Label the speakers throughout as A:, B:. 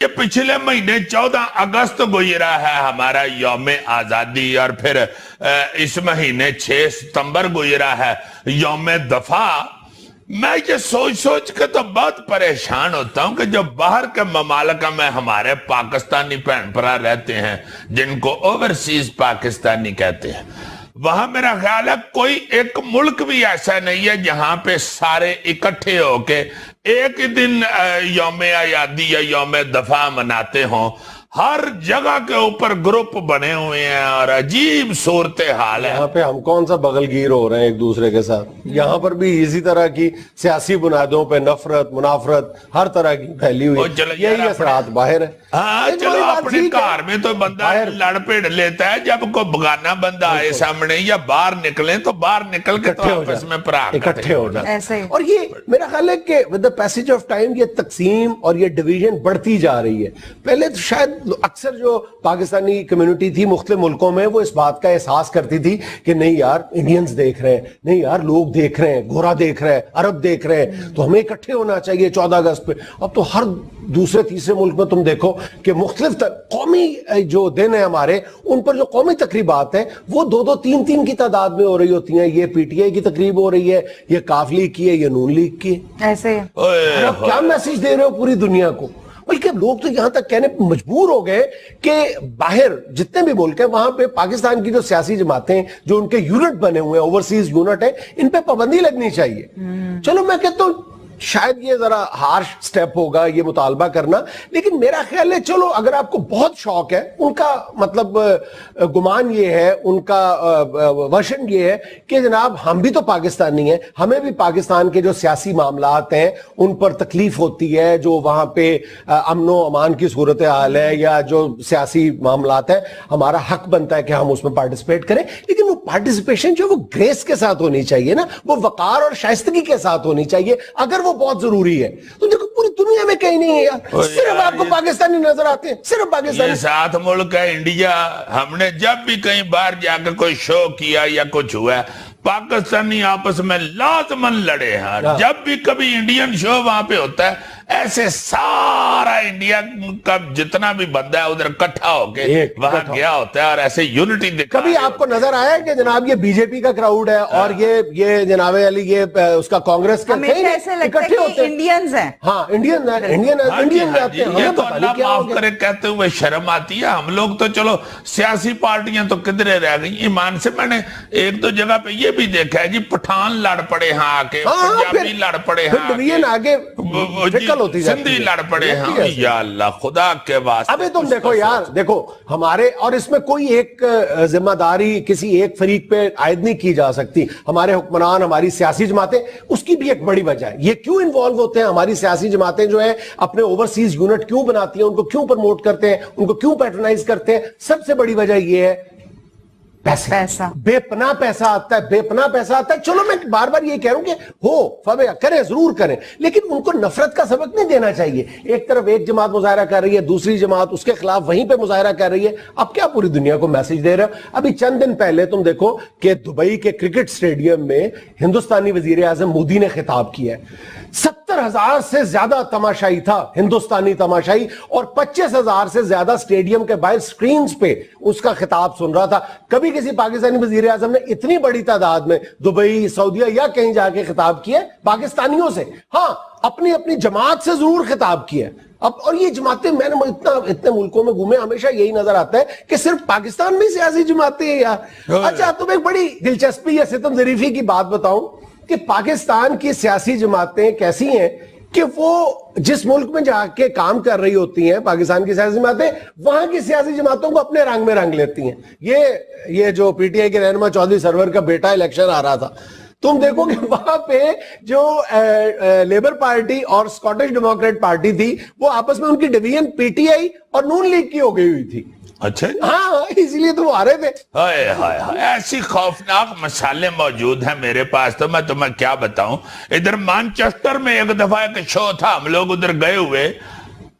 A: یہ پچھلے مہینے 14 اگست گزرا ہے ہمارا یوم آزادی، اور پھر اس مہینے 6 ستمبر گزرا ہے یوم دفاع۔ میں یہ سوچ کے تو بہت پریشان ہوتا ہوں کہ جو باہر کے ممالک میں ہمارے پاکستانی بہن بھائی رہتے ہیں، جن کو اوورسیز پاکستانی کہتے ہیں، وہاں میرا خیال ہے کوئی ایک ملک بھی ایسا نہیں ہے جہاں پہ سارے اکٹھے ہو کے ایک ہی دن یوم آزادی یا یوم دفاع مناتے ہوں۔ ہر جگہ کے اوپر گروپ بنے ہوئے ہیں اور عجیب صورتحال ہے۔
B: یہاں پہ ہم کون سا بغل گیر ہو رہے ہیں ایک دوسرے کے ساتھ؟ یہاں پر بھی اسی طرح کی سیاسی بنیادوں پہ نفرت منافرت ہر طرح کی پھیلی ہوئی، یہی اثرات باہر ہے۔
A: ہاں چلو اپنے گھر میں تو بندہ لڑ پیڑ لیتا ہے، جب کوئی بگانا بندہ آئے سامنے یا باہر نکلیں تو باہر نکل کے تو آپس میں پراغ
B: اکٹھے ہو جاتے۔ اور یہ میرا خیال ہے کہ with the passage of time یہ تقسیم اور یہ ڈویژن بڑھتی جا رہی ہے۔ پہلے تو شاید اکثر جو پاکستانی کمیونٹی تھی مختلف ملکوں میں وہ اس بات کا احساس کرتی تھی کہ نہیں یار انڈینز دیکھ رہے ہیں، نہیں یار لوگ دیکھ رہے ہیں، گورا دیکھ رہے ہیں، عرب دیکھ رہے ہیں، تو ہمیں اکٹھے ہونا چاہیے 14 اگست پہ۔ اب تو ہر دوسرے تیسرے ملک میں تم دیکھو کہ مختلف قومی جو دن ہیں ہمارے، ان پر جو قومی تقریبات ہیں وہ 2-2 3-3 کی تعداد میں ہو رہی ہوتی ہیں۔ یہ پی ٹی آئی کی تقریب ہو رہی ہے، یہ کاف لیگ کی ہے، یہ نون لیگ کی ہے۔
C: ایسے
B: آپ کیا میسج دے رہے ہو پوری دنیا کو؟ بلکہ لوگ تو یہاں تک کہنے مجبور ہو گئے کہ باہر جتنے بھی ملک ہیں وہاں پہ پاکستان کی جو سیاسی جماعتیں جو ان کے یونٹ بنے ہوئے ہیں، اوورسیز یونٹ ہیں، ان پہ پابندی لگنی چاہیے۔ چلو میں کہتا ہوں شاید یہ ذرا ہارش سٹیپ ہوگا یہ مطالبہ کرنا، لیکن میرا خیال ہے چلو اگر آپ کو بہت شوق ہے، ان کا مطلب گمان یہ ہے، ان کا ورشن یہ ہے کہ جناب ہم بھی تو پاکستانی ہیں، ہمیں بھی پاکستان کے جو سیاسی معاملات ہیں ان پر تکلیف ہوتی ہے، جو وہاں پہ امن و امان کی صورتحال ہے یا جو سیاسی معاملات ہیں، ہمارا حق بنتا ہے کہ ہم اس میں پارٹیسپیٹ کریں، لیکن وہ پارٹیسپیشن جو وہ گریس کے ساتھ ہونی چاہیے نا، وہ وقار اور شائستگی کے ساتھ ہونی چاہیے۔ اگر وہ بہت ضروری ہے تو دیکھو پوری دنیا میں کہیں نہیں ہے یار، صرف آپ کو پاکستانی نظر آتے ہیں، صرف پاکستانی۔
A: یہ 7 ملک ہے انڈیا، ہم نے جب بھی کہیں باہر جا کے کوئی شو کیا یا کچھ ہوا ہے، پاکستانی آپس میں لازماً لڑے ہیں۔ جب بھی کبھی انڈین شو وہاں پہ ہوتا ہے، ایسے سارا انڈیا کا جتنا بھی بندہ ہے ادھر اکٹھا ہو کے وہاں گیا ہوتا ہے اور ایسے یونٹی دکھا۔
B: کبھی آپ کو نظر آیا کہ جناب یہ بی جے پی کا کراؤڈ ہے اور یہ جناب علی یہ اس کا کانگریس کے
C: اکٹھے ہوتے ہیں، انڈینز ہیں۔
B: ہاں انڈین جاتے ہیں۔
A: یہ تو اللہ معاف کرے کہتے ہوئے شرم آتی ہے۔ ہم لوگ تو چلو سیاسی پارٹیاں تو کدھرے رہ گئی، ایمان سے میں نے ایک دو جگہ پہ یہ بھی دیکھا ہے جی، پٹھان لڑ پڑے ہاں آکے، پنجابی لڑ پڑے ہاں آکے، سندھی لڑ پڑے ہاں۔ یا اللہ خدا کے واسطے
B: ابھی تم دیکھو یار، دیکھو ہمارے، اور اس میں کوئی ایک ذمہ داری کسی ایک فریق پہ عائد نہیں کی جا سکتی۔ ہمارے حکمران، ہماری سیاسی جماعتیں، اس کی بھی ایک بڑی وجہ ہے۔ یہ کیوں انوالو ہوتے ہیں ہماری سیاسی جماعتیں جو ہیں، اپنے اوورسیز یونٹ کیوں بناتی ہیں، ان کو کیوں پروموٹ کرتے ہیں، ان کو کیوں پیٹرنائز کرتے ہیں؟ سب سے بڑی وجہ یہ ہے پیسہ۔ بے پناہ پیسہ آتا ہے، بے پناہ پیسہ آتا ہے۔ چلو میں بار بار یہ کہہ رہا ہوں کہ ہو کریں، ضرور کریں، لیکن ان کو نفرت کا سبق نہیں دینا چاہیے۔ ایک طرف ایک جماعت مظاہرہ کر رہی ہے، دوسری جماعت اس کے خلاف وہیں پہ مظاہرہ کر رہی ہے۔ اب کیا پوری دنیا کو میسج دے رہے ہو؟ ابھی چند دن پہلے تم دیکھو کہ دبئی کے کرکٹ سٹیڈیم میں ہندوستانی وزیر اعظم مودی نے خطاب کیا ہے۔ 70,000 سے زیادہ تماشائی تھا، ہندوستانی تماشائی، اور 25,000 سے زیادہ سٹیڈیم کے باہر سکرینز پہ اس کا خطاب سن رہا تھا۔ کبھی کسی پاکستانی وزیر اعظم نے اتنی بڑی تعداد میں دبئی، سعودیہ یا کہیں جا کے خطاب کیا پاکستانیوں سے؟ ہاں اپنی جماعت سے ضرور خطاب کیا۔ اب اور یہ جماعتیں، میں نے اتنے ملکوں میں گھومے، ہمیشہ یہی نظر آتا ہے کہ صرف پاکستان میں سیاسی جماعتیں ہیں یار۔ اچھا تمہیں ایک بڑی دلچسپی یا ستم ظریفی کی بات بتاؤں کہ پاکستان کی سیاسی جماعتیں کیسی ہیں کہ وہ جس ملک میں جا کے کام کر رہی ہوتی ہیں، پاکستان کی سیاسی جماعتیں وہاں کی سیاسی جماعتوں کو اپنے رنگ میں رنگ لیتی ہیں۔ یہ جو پی ٹی آئی کے رہنما چودھری سرور کا بیٹا الیکشن آ رہا تھا، تم دیکھو کہ وہاں پہ جو لیبر پارٹی اور اسکاٹش ڈیموکریٹ پارٹی تھی، وہ آپس میں ان کی ڈویژن پی ٹی آئی اور نون لیگ کی ہو گئی ہوئی تھی۔
A: اچھا
B: ہاں اسی لیے تو وہ آ رہے تھے۔
A: ایسی خوفناک مسالے موجود ہیں میرے پاس، تو میں تمہیں کیا بتاؤں۔ ادھر مانچسٹر میں ایک دفعہ ایک شو تھا، ہم لوگ ادھر گئے ہوئے،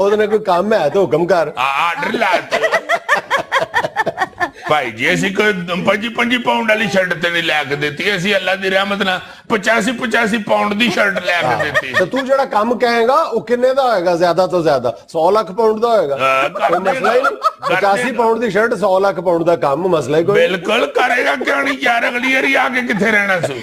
B: ਉਹਦੇ ਕੋਈ ਕੰਮ ਹੈ ਤਾਂ ਹੁਕਮ ਕਰ।
A: ਆਰਡਰ ਲਾ ਭਾਈ ਜੀ, ਅਸੀਂ ਕੋਈ 25 ਪਾਉਂਡ ਵਾਲੀ ਸ਼ਰਟ ਤੇ ਨਹੀਂ ਲੈ ਕੇ ਦਿੱਤੀ, ਅਸੀਂ ਅੱਲਾ ਦੀ ਰਹਿਮਤ ਨਾਲ 85 ਪਾਉਂਡ ਦੀ ਸ਼ਰਟ ਲੈ ਕੇ ਦਿੱਤੀ।
B: ਤੇ ਤੂੰ ਜਿਹੜਾ ਕੰਮ ਕਹੇਗਾ ਉਹ ਕਿੰਨੇ ਦਾ ਹੋਏਗਾ? ਜ਼ਿਆਦਾ ਤੋਂ ਜ਼ਿਆਦਾ 100 ਲੱਖ ਪਾਉਂਡ ਦਾ ਹੋਏਗਾ, ਕੋਈ ਮਸਲਾ ਹੀ ਨਹੀਂ। 85 ਪਾਉਂਡ ਦੀ ਸ਼ਰਟ, 100 ਲੱਖ ਪਾਉਂਡ ਦਾ ਕੰਮ, ਮਸਲਾ ਹੀ ਕੋਈ।
A: ਬਿਲਕੁਲ ਕਰੇਗਾ, ਕਿਉਂ ਨਹੀਂ ਯਾਰ, ਅਗਲੀ ਵਾਰੀ ਆ ਕੇ ਕਿੱਥੇ ਰਹਿਣਾ ਸੀ।